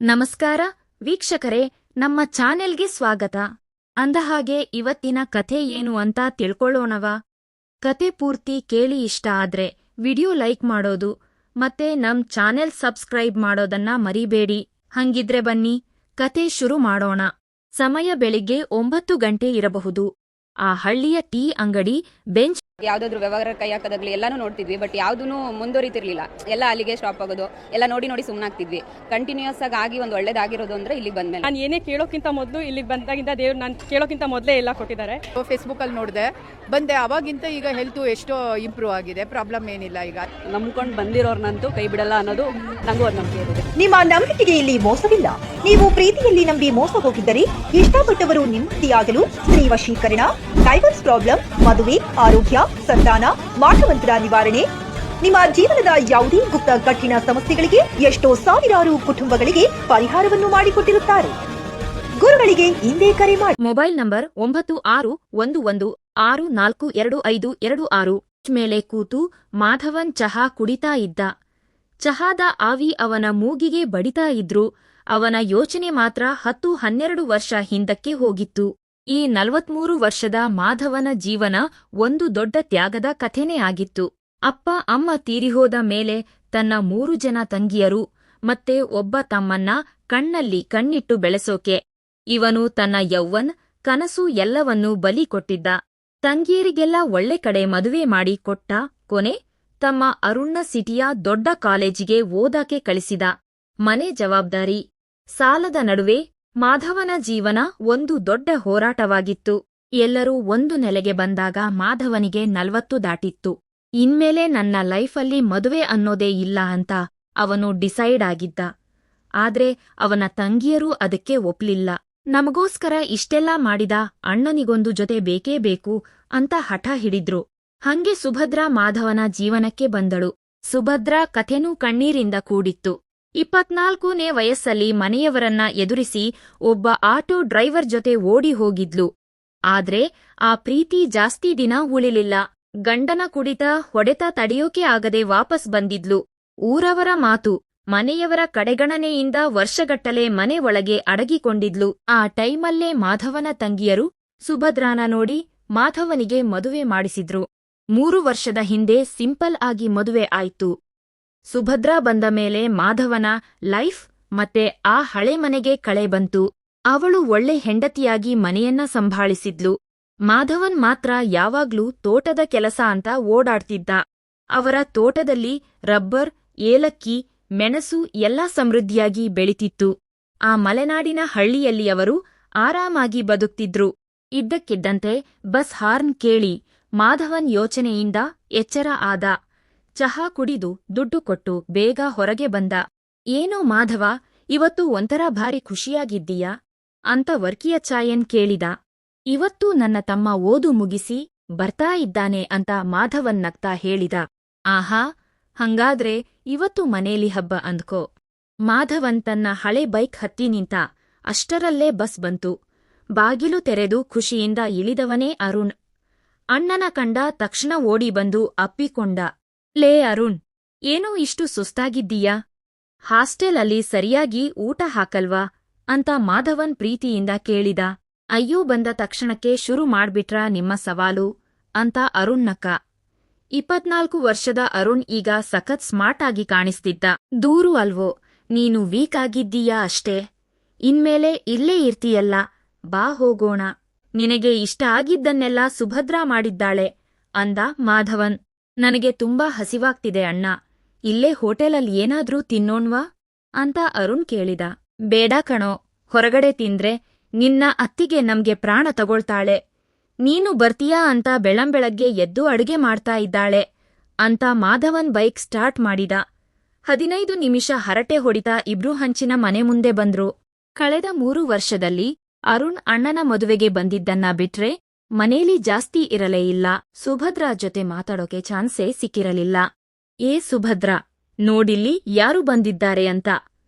ನಮಸ್ಕಾರ ವೀಕ್ಷಕರೇ, ನಮ್ಮ ಚಾನೆಲ್ಗೆ ಸ್ವಾಗತ. ಅಂದಹಾಗೆ ಇವತ್ತಿನ ಕಥೆ ಏನು ಅಂತ ತಿಳ್ಕೊಳ್ಳೋಣವಾ? ಕತೆ ಪೂರ್ತಿ ಕೇಳಿ ಇಷ್ಟ ಆದ್ರೆ ವಿಡಿಯೋ ಲೈಕ್ ಮಾಡೋದು ಮತ್ತೆ ನಮ್ ಚಾನೆಲ್ ಸಬ್ಸ್ಕ್ರೈಬ್ ಮಾಡೋದನ್ನ ಮರಿಬೇಡಿ. ಹಂಗಿದ್ರೆ ಬನ್ನಿ ಕತೆ ಶುರು ಮಾಡೋಣ. ಸಮಯ ಬೆಳಿಗ್ಗೆ 9 ಗಂಟೆ ಇರಬಹುದು. ಆ ಹಳ್ಳಿಯ ಟೀ ಅಂಗಡಿ ಬೆಂಚ್ ಯಾವ್ದಾದ್ರು ವ್ಯವಹಾರ ಕೈ ಹಾಕೋದಾಗ್ಲಿ ಎಲ್ಲಾನು ನೋಡ್ತಿದ್ವಿ. ಬಟ್ ಯಾವ್ದೂ ಮುಂದುವರಿತಿರ್ಲಿಲ್ಲ. ಎಲ್ಲ ಅಲ್ಲಿಗೆ ಸ್ಟಾಪ್ ಆಗೋದು, ಎಲ್ಲ ನೋಡಿ ಸುಮ್ಮನಾಗ್ತಿದ್ವಿ. ಕಂಟಿನ್ಯೂಸ್ ಆಗಿ ಒಂದು ಒಳ್ಳೇದಾಗಿರೋದು ಅಂದ್ರೆ ಇಲ್ಲಿಗೆ ಬಂದ್ಮೇಲೆ. ನಾನು ಏನೇ ಕೇಳೋಕ್ಕಿಂತ ಮೊದಲು ಇಲ್ಲಿಗೆ ಬಂದಾಗಿಂದ ದೇವ್ರು ನಾನು ಕೇಳೋಕ್ಕಿಂತ ಮೊದಲೇ ಎಲ್ಲ ಕೊಟ್ಟಿದ್ದಾರೆ. ಫೇಸ್ಬುಕ್ ಅಲ್ಲಿ ನೋಡಿದೆ, ಬಂದೆ. ಅವಾಗಿಂತ ಈಗ ಹೆಲ್ತ್ ಎಷ್ಟೋ ಇಂಪ್ರೂವ್ ಆಗಿದೆ, ಪ್ರಾಬ್ಲಮ್ ಏನಿಲ್ಲ. ಈಗ ನಂಬ್ಕೊಂಡು ಬಂದಿರೋರ್ನಂತೂ ಕೈ ಬಿಡಲ್ಲ ಅನ್ನೋದು ನಂಗೂ ಒಂದು ನಂಬಿಕೆ ಇದೆ. ನಿಮ್ಮ ನಂಬಿಕೆಗೆ ಇಲ್ಲಿ ಮೋಸವಿಲ್ಲ. ನೀವು ಪ್ರೀತಿಯಲ್ಲಿ ನಂಬಿ ಮೋಸ ಹೋಗಿದ್ದರೆ, ಇಷ್ಟಪಟ್ಟವರು ನೆಮ್ಮದಿಯಾಗಲು ಸ್ತ್ರೀ ವಶೀಕರಣ, ಡೈವರ್ಸ್ ಪ್ರಾಬ್ಲಮ್, ಮದುವೆ, ಆರೋಗ್ಯ, ಸಂತಾನ, ಮಾಟಮಂತ್ರ ನಿವಾರಣೆ, ನಿಮ್ಮ ಜೀವನದ ಯಾವುದೇ ಗುಪ್ತ ಕಠಿಣ ಸಮಸ್ಯೆಗಳಿಗೆ ಎಷ್ಟೋ ಸಾವಿರಾರು ಕುಟುಂಬಗಳಿಗೆ ಪರಿಹಾರವನ್ನು ಮಾಡಿಕೊಟ್ಟಿರುತ್ತಾರೆ. ಗುರುಗಳಿಗೆ ಹಿಂದೆ ಕರೆ ಮಾಡಿ. ಮೊಬೈಲ್ ನಂಬರ್ 9611642526 ಮೇಲೆ ಕೂತು ಮಾಧವನ್ ಚಹಾ ಕುಡಿತಾ ಇದ್ದ. ಚಹಾದ ಆವಿ ಅವನ ಮೂಗಿಗೆ ಬಡಿತಾ ಇದ್ರು. ಅವನ ಯೋಚನೆ ಮಾತ್ರ 10-12 ವರ್ಷ ಹಿಂದಕ್ಕೆ ಹೋಗಿತ್ತು. ಈ 43 ವರ್ಷದ ಮಾಧವನ ಜೀವನ ಒಂದು ದೊಡ್ಡ ತ್ಯಾಗದ ಕಥೆನೇ ಆಗಿತ್ತು. ಅಪ್ಪ ಅಮ್ಮ ತೀರಿಹೋದ ಮೇಲೆ ತನ್ನ 3 ಜನ ತಂಗಿಯರು ಮತ್ತೆ ಒಬ್ಬ ತಮ್ಮನ್ನ ಕಣ್ಣಲ್ಲಿ ಕಣ್ಣಿಟ್ಟು ಬೆಳೆಸೋಕೆ ಇವನು ತನ್ನ ಯೌವನ್ ಕನಸು ಎಲ್ಲವನ್ನೂ ಬಲಿ ಕೊಟ್ಟಿದ್ದ. ತಂಗಿಯರಿಗೆಲ್ಲ ಒಳ್ಳೆ ಕಡೆ ಮದುವೆ ಮಾಡಿ ಕೊಟ್ಟ. ಕೊನೆ ತಮ್ಮ ಅರುಣ್ನ ಸಿಟಿಯ ದೊಡ್ಡ ಕಾಲೇಜಿಗೆ ಓದಾಕೆ ಕಳಿಸಿದ. ಮನೆ ಜವಾಬ್ದಾರಿ, ಸಾಲದ ನಡುವೆ ಮಾಧವನ ಜೀವನ ಒಂದು ದೊಡ್ಡ ಹೋರಾಟವಾಗಿತ್ತು. ಎಲ್ಲರೂ ಒಂದು ನೆಲೆಗೆ ಬಂದಾಗ ಮಾಧವನಿಗೆ 40 ದಾಟಿತ್ತು. ಇನ್ಮೇಲೆ ನನ್ನ ಲೈಫಲ್ಲಿ ಮದುವೆ ಅನ್ನೋದೇ ಇಲ್ಲ ಅಂತ ಅವನು ಡಿಸೈಡ್ ಆಗಿದ್ದ. ಆದ್ರೆ ಅವನ ತಂಗಿಯರೂ ಅದಕ್ಕೆ ಒಪ್ಲಿಲ್ಲ. ನಮಗೋಸ್ಕರ ಇಷ್ಟೆಲ್ಲಾ ಮಾಡಿದ ಅಣ್ಣನಿಗೊಂದು ಜೊತೆ ಬೇಕೇ ಬೇಕು ಅಂತ ಹಠ ಹಿಡಿದ್ರು. ಹಂಗೆ ಸುಭದ್ರಾ ಮಾಧವನ ಜೀವನಕ್ಕೆ ಬಂದಳು. ಸುಭದ್ರಾ ಕಥೆನೂ ಕಣ್ಣೀರಿಂದ ಕೂಡಿತ್ತು. 24ನೇ ವಯಸ್ಸಲ್ಲಿ ಮನೆಯವರನ್ನ ಎದುರಿಸಿ ಒಬ್ಬ ಆಟೋ ಡ್ರೈವರ್ ಜೊತೆ ಓಡಿ ಹೋಗಿದ್ಲು. ಆದ್ರೆ ಆ ಪ್ರೀತಿ ಜಾಸ್ತಿ ದಿನ ಉಳಿಲಿಲ್ಲ. ಗಂಡನ ಕುಡಿತ ಹೊಡೆತ ತಡೆಯೋಕೆ ಆಗದೆ ವಾಪಸ್ ಬಂದಿದ್ಲು. ಊರವರ ಮಾತು, ಮನೆಯವರ ಕಡೆಗಣನೆಯಿಂದ ವರ್ಷಗಟ್ಟಲೆ ಮನೆ ಒಳಗೆ ಅಡಗಿಕೊಂಡಿದ್ಲು. ಆ ಟೈಮಲ್ಲೇ ಮಾಧವನ ತಂಗಿಯರು ಸುಭದ್ರಾನ ನೋಡಿ ಮಾಧವನಿಗೆ ಮದುವೆ ಮಾಡಿಸಿದ್ರು. 3 ವರ್ಷದ ಹಿಂದೆ ಸಿಂಪಲ್ ಆಗಿ ಮದುವೆ ಆಯ್ತು. ಸುಭದ್ರಾ ಬಂದ ಮೇಲೆ ಮಾಧವನ ಲೈಫ್ ಮತ್ತೆ ಆ ಹಳೆ ಮನೆಗೆ ಕಳೆ ಬಂತು. ಅವಳು ಒಳ್ಳೆ ಹೆಂಡತಿಯಾಗಿ ಮನೆಯನ್ನ ಸಂಭಾಳಿಸಿದ್ಲು. ಮಾಧವನ್ ಮಾತ್ರ ಯಾವಾಗ್ಲೂ ತೋಟದ ಕೆಲಸ ಅಂತ ಓಡಾಡ್ತಿದ್ದ. ಅವರ ತೋಟದಲ್ಲಿ ರಬ್ಬರ್, ಏಲಕ್ಕಿ, ಮೆಣಸು ಎಲ್ಲಾ ಸಮೃದ್ಧಿಯಾಗಿ ಬೆಳಿತಿತ್ತು. ಆ ಮಲೆನಾಡಿನ ಹಳ್ಳಿಯಲ್ಲಿ ಅವರು ಆರಾಮಾಗಿ ಬದುಕ್ತಿದ್ರು. ಇದ್ದಕ್ಕಿದ್ದಂತೆ ಬಸ್ ಹಾರ್ನ್ ಕೇಳಿ ಮಾಧವನ್ ಯೋಚನೆಯಿಂದ ಎಚ್ಚರ ಆದ. ಚಹಾ ಕುಡಿದು ದುಡ್ಡು ಕೊಟ್ಟು ಬೇಗ ಹೊರಗೆ ಬಂದ. ಏನೋ ಮಾಧವ, ಇವತ್ತು ಒಂಥರ ಭಾರಿ ಖುಷಿಯಾಗಿದ್ದೀಯಾ ಅಂತ ವರ್ಕಿಯಚಾಯನ್ ಕೇಳಿದ. ಇವತ್ತು ನನ್ನ ತಮ್ಮ ಓದು ಮುಗಿಸಿ ಬರ್ತಾ ಇದ್ದಾನೆ ಅಂತ ಮಾಧವನ್ ನಗ್ತಾ ಹೇಳಿದ. ಆಹಾ, ಹಂಗಾದ್ರೆ ಇವತ್ತು ಮನೇಲಿ ಹಬ್ಬ ಅಂದ್ಕೋ. ಮಾಧವನ್ ತನ್ನ ಹಳೆ ಬೈಕ್ ಹತ್ತಿ ನಿಂತ. ಅಷ್ಟರಲ್ಲೇ ಬಸ್ ಬಂತು. ಬಾಗಿಲು ತೆರೆದು ಖುಷಿಯಿಂದ ಇಳಿದವನೇ ಅರುಣ್. ಅಣ್ಣನ ಕಂಡ ತಕ್ಷಣ ಓಡಿ ಬಂದು ಅಪ್ಪಿಕೊಂಡ. ಲೇ ಅರುಣ್, ಏನೋ ಇಷ್ಟು ಸುಸ್ತಾಗಿದ್ದೀಯಾ? ಹಾಸ್ಟೆಲ್ ಅಲ್ಲಿ ಸರಿಯಾಗಿ ಊಟ ಹಾಕಲ್ವಾ ಅಂತ ಮಾಧವನ್ ಪ್ರೀತಿಯಿಂದ ಕೇಳಿದ. ಅಯ್ಯೋ, ಬಂದ ತಕ್ಷಣಕ್ಕೆ ಶುರು ಮಾಡ್ಬಿಟ್ರಾ ನಿಮ್ಮ ಸವಾಲು ಅಂತ ಅರುಣ್ ನಕ್ಕ. 24 ವರ್ಷದ ಅರುಣ್ ಈಗ ಸಖತ್ ಸ್ಮಾರ್ಟ್ ಆಗಿ ಕಾಣಿಸ್ತಿದ್ದ. ದೂರು ಅಲ್ವೋ, ನೀನು ವೀಕ್ ಆಗಿದ್ದೀಯಾ ಅಷ್ಟೇ. ಇನ್ಮೇಲೆ ಇಲ್ಲೇ ಇರ್ತೀಯಲ್ಲ, ಬಾ ಹೋಗೋಣ. ನಿನಗೆ ಇಷ್ಟ ಆಗಿದ್ದನ್ನೆಲ್ಲ ಸುಭದ್ರಾ ಮಾಡಿದ್ದಾಳೆ ಅಂದ ಮಾಧವನ್. ನನಗೆ ತುಂಬಾ ಹಸಿವಾಗ್ತಿದೆ ಅಣ್ಣ, ಇಲ್ಲೇ ಹೋಟೆಲಲ್ಲಿ ಏನಾದ್ರೂ ತಿನ್ನೋಣ್ವಾ ಅಂತ ಅರುಣ್ ಕೇಳಿದ. ಬೇಡ ಕಣೋ, ಹೊರಗಡೆ ತಿಂದ್ರೆ ನಿನ್ನ ಅತ್ತಿಗೆ ನಮ್ಗೆ ಪ್ರಾಣ ತಗೊಳ್ತಾಳೆ. ನೀನು ಬರ್ತೀಯಾ ಅಂತ ಬೆಳಂಬೆಳಗ್ಗೆ ಎದ್ದು ಅಡುಗೆ ಮಾಡ್ತಾ ಇದ್ದಾಳೆ ಅಂತ ಮಾಧವನ್ ಬೈಕ್ ಸ್ಟಾರ್ಟ್ ಮಾಡಿದ. 15 ನಿಮಿಷ ಹರಟೆ ಹೊಡಿತಾ ಇಬ್ರೂ ಹಂಚಿನ ಮನೆ ಮುಂದೆ ಬಂದ್ರು. ಕಳೆದ 3 ವರ್ಷದಲ್ಲಿ ಅರುಣ್ ಅಣ್ಣನ ಮದುವೆಗೆ ಬಂದಿದ್ದನ್ನ ಬಿಟ್ರೆ ಮನೇಲಿ ಜಾಸ್ತಿ ಇರಲೇ ಇಲ್ಲ. ಸುಭದ್ರಾ ಜೊತೆ ಮಾತಾಡೋಕೆ ಚಾನ್ಸೇ ಸಿಕ್ಕಿರಲಿಲ್ಲ. ಏ ಸುಭದ್ರಾ, ನೋಡಿಲ್ಲಿ ಯಾರು ಬಂದಿದ್ದಾರೆ ಅಂತ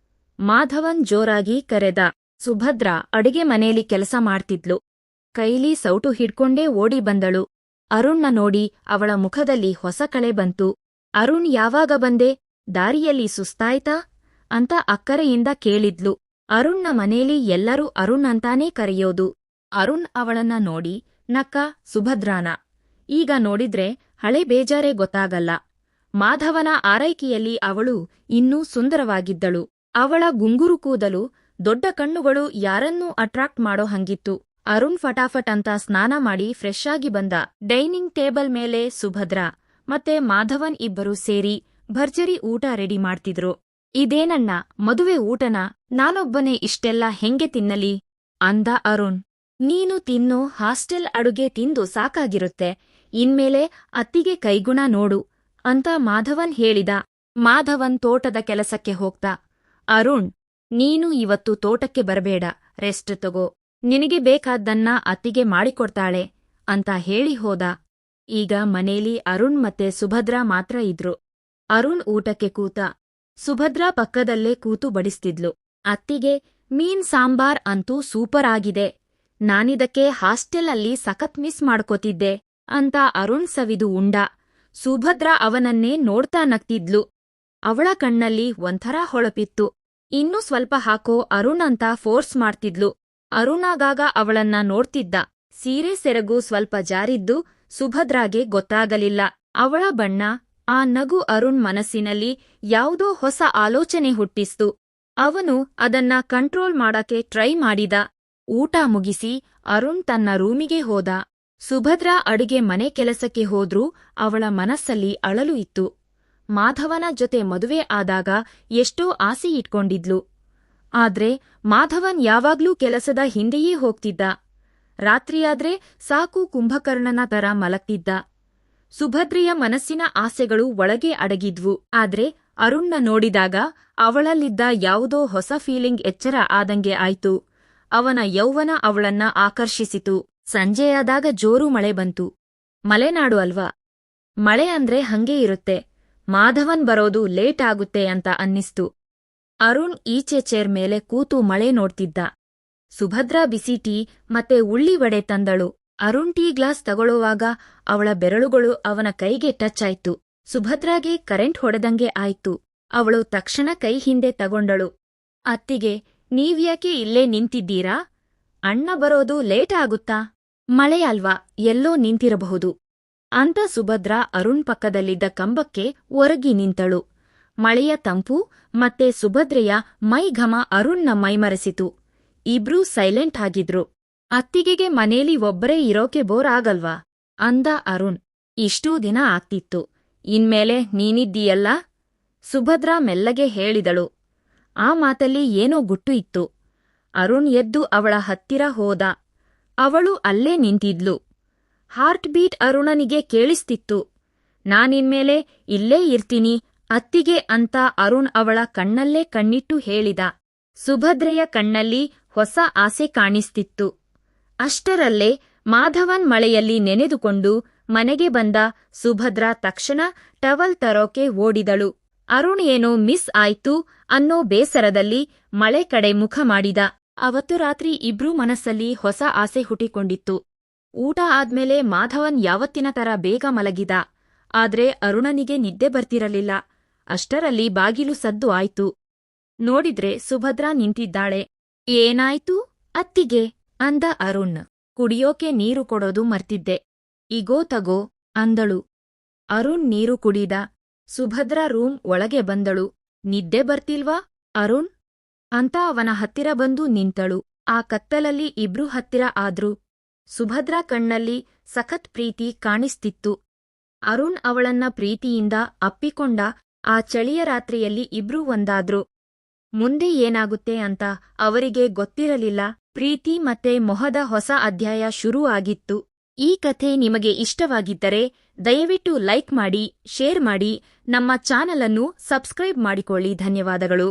ಮಾಧವನ್ ಜೋರಾಗಿ ಕರೆದ. ಸುಭದ್ರಾ ಅಡಿಗೆ ಮನೇಲಿ ಕೆಲಸ ಮಾಡ್ತಿದ್ಲು. ಕೈಲಿ ಸೌಟು ಹಿಡ್ಕೊಂಡೇ ಓಡಿ ಬಂದಳು. ಅರುಣ್ನ ನೋಡಿ ಅವಳ ಮುಖದಲ್ಲಿ ಹೊಸ ಕಳೆ ಬಂತು. ಅರುಣ್, ಯಾವಾಗ ಬಂದೆ? ದಾರಿಯಲ್ಲಿ ಸುಸ್ತಾಯ್ತಾ ಅಂತ ಅಕ್ಕರೆಯಿಂದ ಕೇಳಿದ್ಲು. ಅರುಣ್ನ ಮನೇಲಿ ಎಲ್ಲರೂ ಅರುಣ್ ಅಂತಾನೇ ಕರೆಯೋದು. ಅರುಣ್ ಅವಳನ್ನ ನೋಡಿ ನಕ್ಕ ಸುಭದ್ರಾನ. ಈಗ ನೋಡಿದ್ರೆ ಹಳೆ ಬೇಜಾರೇ ಗೊತ್ತಾಗಲ್ಲ. ಮಾಧವನ ಆರೈಕೆಯಲ್ಲಿ ಅವಳು ಇನ್ನೂ ಸುಂದರವಾಗಿದ್ದಳು. ಅವಳ ಗುಂಗುರು ಕೂದಲು, ದೊಡ್ಡ ಕಣ್ಣುಗಳು ಯಾರನ್ನೂ ಅಟ್ರಾಕ್ಟ್ ಮಾಡೋ ಹಂಗಿತ್ತು. ಅರುಣ್ ಫಟಾಫಟ್ ಅಂತ ಸ್ನಾನ ಮಾಡಿ ಫ್ರೆಶ್ ಆಗಿ ಬಂದ. ಡೈನಿಂಗ್ ಟೇಬಲ್ ಮೇಲೆ ಸುಭದ್ರಾ ಮತ್ತೆ ಮಾಧವನ್ ಇಬ್ಬರು ಸೇರಿ ಭರ್ಜರಿ ಊಟ ರೆಡಿ ಮಾಡ್ತಿದ್ರು. ಇದೇನಣ್ಣ, ಮದುವೆ ಊಟನ ನಾನೊಬ್ಬನೇ ಇಷ್ಟೆಲ್ಲ ಹೆಂಗೆ ತಿನ್ನಲಿ ಅಂದ ಅರುಣ್. ನೀನು ತಿನ್ನೋ ಹಾಸ್ಟೆಲ್ ಅಡುಗೆ ತಿಂದು ಸಾಕಾಗಿರುತ್ತೆ, ಇನ್ಮೇಲೆ ಅತ್ತಿಗೆ ಕೈಗುಣ ನೋಡು ಅಂತ ಮಾಧವನ್ ಹೇಳಿದ. ಮಾಧವನ್ ತೋಟದ ಕೆಲಸಕ್ಕೆ ಹೋಗ್ತಾ, ಅರುಣ್, ನೀನು ಇವತ್ತು ತೋಟಕ್ಕೆ ಬರಬೇಡ, ರೆಸ್ಟ್ ತಗೋ, ನಿನಗೆ ಬೇಕಾದ್ದನ್ನ ಅತ್ತಿಗೆ ಮಾಡಿಕೊಡ್ತಾಳೆ ಅಂತ ಹೇಳಿ ಹೋದ. ಈಗ ಮನೇಲಿ ಅರುಣ್ ಮತ್ತೆ ಸುಭದ್ರಾ ಮಾತ್ರ ಇದ್ರು. ಅರುಣ್ ಊಟಕ್ಕೆ ಕೂತ. ಸುಭದ್ರಾ ಪಕ್ಕದಲ್ಲೇ ಕೂತು ಬಡಿಸ್ತಿದ್ಲು. ಅತ್ತಿಗೆ, ಮೀನ್ ಸಾಂಬಾರ್ ಅಂತೂ ಸೂಪರ್ ಆಗಿದೆ, ನಾನಿದಕ್ಕೆ ಹಾಸ್ಟೆಲಲ್ಲಿ ಸಖತ್ ಮಿಸ್ ಮಾಡ್ಕೋತಿದ್ದೆ ಅಂತ ಅರುಣ್ ಸವಿದು ಉಂಡ. ಸುಭದ್ರಾ ಅವನನ್ನೇ ನೋಡ್ತಾ ನಗ್ತಿದ್ಲು. ಅವಳ ಕಣ್ಣಲ್ಲಿ ಒಂಥರ ಹೊಳಪಿತ್ತು. ಇನ್ನೂ ಸ್ವಲ್ಪ ಹಾಕೋ ಅರುಣ್ ಅಂತ ಫೋರ್ಸ್ ಮಾಡ್ತಿದ್ಲು. ಅರುಣಾಗಾಗ ಅವಳನ್ನ ನೋಡ್ತಿದ್ದ. ಸೀರೆ ಸೆರಗು ಸ್ವಲ್ಪ ಜಾರಿದ್ದು ಸುಭದ್ರಾಗೆ ಗೊತ್ತಾಗಲಿಲ್ಲ. ಅವಳ ಬಣ್ಣ, ಆ ನಗು ಅರುಣ್ ಮನಸ್ಸಿನಲ್ಲಿ ಯಾವುದೋ ಹೊಸ ಆಲೋಚನೆ ಹುಟ್ಟಿಸ್ತು. ಅವನು ಅದನ್ನ ಕಂಟ್ರೋಲ್ ಮಾಡಕ್ಕೆ ಟ್ರೈ ಮಾಡಿದ. ಊಟ ಮುಗಿಸಿ ಅರುಣ್ ತನ್ನ ರೂಮಿಗೆ ಹೋದ. ಸುಭದ್ರಾ ಅಡುಗೆ ಮನೆ ಕೆಲಸಕ್ಕೆ ಹೋದ್ರೂ ಅವಳ ಮನಸ್ಸಲ್ಲಿ ಅಳಲು ಇತ್ತು. ಮಾಧವನ ಜೊತೆ ಮದುವೆ ಆದಾಗ ಎಷ್ಟೋ ಆಸೆ ಇಟ್ಕೊಂಡಿದ್ಲು. ಆದ್ರೆ ಮಾಧವನ್ ಯಾವಾಗ್ಲೂ ಕೆಲಸದ ಹಿಂದೆಯೇ ಹೋಗ್ತಿದ್ದ. ರಾತ್ರಿಯಾದ್ರೆ ಸಾಕು ಕುಂಭಕರ್ಣನ ತರ ಮಲಗ್ತಿದ್ದ. ಸುಭದ್ರೆಯ ಮನಸ್ಸಿನ ಆಸೆಗಳು ಒಳಗೆ ಅಡಗಿದ್ವು. ಆದ್ರೆ ಅರುಣ್ನ ನೋಡಿದಾಗ ಅವಳಲ್ಲಿದ್ದ ಯಾವುದೋ ಹೊಸ ಫೀಲಿಂಗ್ ಎಚ್ಚರ ಆದಂಗೆ ಆಯ್ತು. ಅವನ ಯೌವನ ಅವಳನ್ನ ಆಕರ್ಷಿಸಿತು. ಸಂಜೆಯಾದಾಗ ಜೋರು ಮಳೆ ಬಂತು. ಮಲೆನಾಡು ಅಲ್ವಾ, ಮಳೆ ಅಂದ್ರೆ ಹಂಗೇ ಇರುತ್ತೆ. ಮಾಧವನ್ ಬರೋದು ಲೇಟ್ ಆಗುತ್ತೆ ಅಂತ ಅನ್ನಿಸ್ತು. ಅರುಣ್ ಈಚೆ ಚೇರ್ ಮೇಲೆ ಕೂತು ಮಳೆ ನೋಡ್ತಿದ್ದ. ಸುಭದ್ರಾ ಬಿಸಿ ಟೀ ಮತ್ತೆ ಉಳ್ಳಿ ವಡೆ ತಂದಳು. ಅರುಣ್ ಟೀ ಗ್ಲಾಸ್ ತಗೊಳ್ಳುವಾಗ ಅವಳ ಬೆರಳುಗಳು ಅವನ ಕೈಗೆ ಟಚ್ ಆಯ್ತು. ಸುಭದ್ರಾಗೆ ಕರೆಂಟ್ ಹೊಡೆದಂಗೆ ಆಯ್ತು. ಅವಳು ತಕ್ಷಣ ಕೈ ಹಿಂದೆ ತಗೊಂಡಳು. ಅತ್ತಿಗೆ, ನೀವ್ಯಾಕೆ ಇಲ್ಲೇ ನಿಂತಿದ್ದೀರಾ? ಅಣ್ಣ ಬರೋದು ಲೇಟ್ ಆಗುತ್ತಾ? ಮಳೆ ಅಲ್ವಾ, ಎಲ್ಲೋ ನಿಂತಿರಬಹುದು ಅಂತ ಸುಭದ್ರಾ ಅರುಣ್ ಪಕ್ಕದಲ್ಲಿದ್ದ ಕಂಬಕ್ಕೆ ಒರಗಿ ನಿಂತಳು. ಮಳೆಯ ತಂಪು ಮತ್ತೆ ಸುಭದ್ರೆಯ ಮೈಘಮ ಅರುಣ್ನ ಮೈಮರೆಸಿತು. ಇಬ್ರೂ ಸೈಲೆಂಟ್ ಆಗಿದ್ರು. ಅತ್ತಿಗೆಗೆ ಮನೇಲಿ ಒಬ್ಬರೇ ಇರೋಕೆ ಬೋರ್ ಆಗಲ್ವಾ ಅಂದ ಅರುಣ್. ಇಷ್ಟೂ ದಿನ ಆಗ್ತಿತ್ತು, ಇನ್ಮೇಲೆ ನೀನಿದ್ದೀಯಲ್ಲ? ಸುಭದ್ರಾ ಮೆಲ್ಲಗೆ ಹೇಳಿದಳು. ಆ ಮಾತಲ್ಲಿ ಏನೋ ಗುಟ್ಟು ಇತ್ತು. ಅರುಣ್ ಎದ್ದು ಅವಳ ಹತ್ತಿರ ಹೋದ. ಅವಳು ಅಲ್ಲೇ ನಿಂತಿದ್ಲು. Heart beat ಅರುಣನಿಗೆ ಕೇಳಿಸ್ತಿತ್ತು. ನಾನಿನ್ಮೇಲೆ ಇಲ್ಲೇ ಇರ್ತೀನಿ ಅತ್ತಿಗೆ ಅಂತ ಅರುಣ್ ಅವಳ ಕಣ್ಣಲ್ಲೇ ಕಣ್ಣಿಟ್ಟು ಹೇಳಿದ. ಸುಭದ್ರೆಯ ಕಣ್ಣಲ್ಲಿ ಹೊಸ ಆಸೆ ಕಾಣಿಸ್ತಿತ್ತು. ಅಷ್ಟರಲ್ಲೇ ಮಾಧವನ್ ಮಳೆಯಲ್ಲಿ ನೆನೆದುಕೊಂಡು ಮನೆಗೆ ಬಂದ. ಸುಭದ್ರಾ ತಕ್ಷಣ ಟವಲ್ ತರೋಕೆ ಓಡಿದಳು. ಅರುಣ್ ಏನೋ ಮಿಸ್ ಆಯ್ತು ಅನ್ನೋ ಬೇಸರದಲ್ಲಿ ಮಳೆ ಕಡೆ ಮುಖ ಮಾಡಿದ. ಅವತ್ತು ರಾತ್ರಿ ಇಬ್ರೂ ಮನಸ್ಸಲ್ಲಿ ಹೊಸ ಆಸೆ ಹುಟ್ಟಿಕೊಂಡಿತ್ತು. ಊಟ ಆದ್ಮೇಲೆ ಮಾಧವನ್ ಯಾವತ್ತಿನ ತರ ಬೇಗ ಮಲಗಿದ. ಆದ್ರೆ ಅರುಣನಿಗೆ ನಿದ್ದೆ ಬರ್ತಿರಲಿಲ್ಲ. ಅಷ್ಟರಲ್ಲಿ ಬಾಗಿಲು ಸದ್ದು ಆಯ್ತು. ನೋಡಿದ್ರೆ ಸುಭದ್ರಾ ನಿಂತಿದ್ದಾಳೆ. ಏನಾಯ್ತು ಅತ್ತಿಗೆ ಅಂದ ಅರುಣ್. ಕುಡಿಯೋಕೆ ನೀರು ಕೊಡೋದು ಮರ್ತಿದ್ದೆ, ಇಗೋ ತಗೋ ಅಂದಳು. ಅರುಣ್ ನೀರು ಕುಡಿದ. ಸುಭದ್ರಾ ರೂಮ್ ಒಳಗೆ ಬಂದಳು. ನಿದ್ದೆ ಬರ್ತಿಲ್ವಾ ಅರುಣ್ ಅಂತ ಅವನ ಹತ್ತಿರ ಬಂದು ನಿಂತಳು. ಆ ಕತ್ತಲಲ್ಲಿ ಇಬ್ರೂ ಹತ್ತಿರ ಆದ್ರು. ಸುಭದ್ರಾ ಕಣ್ಣಲ್ಲಿ ಸಖತ್ ಪ್ರೀತಿ ಕಾಣಿಸ್ತಿತ್ತು. ಅರುಣ್ ಅವಳನ್ನ ಪ್ರೀತಿಯಿಂದ ಅಪ್ಪಿಕೊಂಡ. ಆ ಚಳಿಯ ರಾತ್ರಿಯಲ್ಲಿ ಇಬ್ರೂ ಒಂದಾದ್ರು. ಮುಂದೆ ಏನಾಗುತ್ತೆ ಅಂತ ಅವರಿಗೆ ಗೊತ್ತಿರಲಿಲ್ಲ. ಪ್ರೀತಿ ಮತ್ತೆ ಮೊಹದ ಹೊಸ ಅಧ್ಯಾಯ ಶುರು ಆಗಿತ್ತು. ಈ ಕಥೆ ನಿಮಗೆ ಇಷ್ಟವಾಗಿದ್ದರೆ ದಯವಿಟ್ಟು ಲೈಕ್ ಮಾಡಿ, ಶೇರ್ ಮಾಡಿ, ನಮ್ಮ ಚಾನಲ್ ಅನ್ನು ಸಬ್ಸ್ಕ್ರೈಬ್ ಮಾಡಿಕೊಳ್ಳಿ. ಧನ್ಯವಾದಗಳು.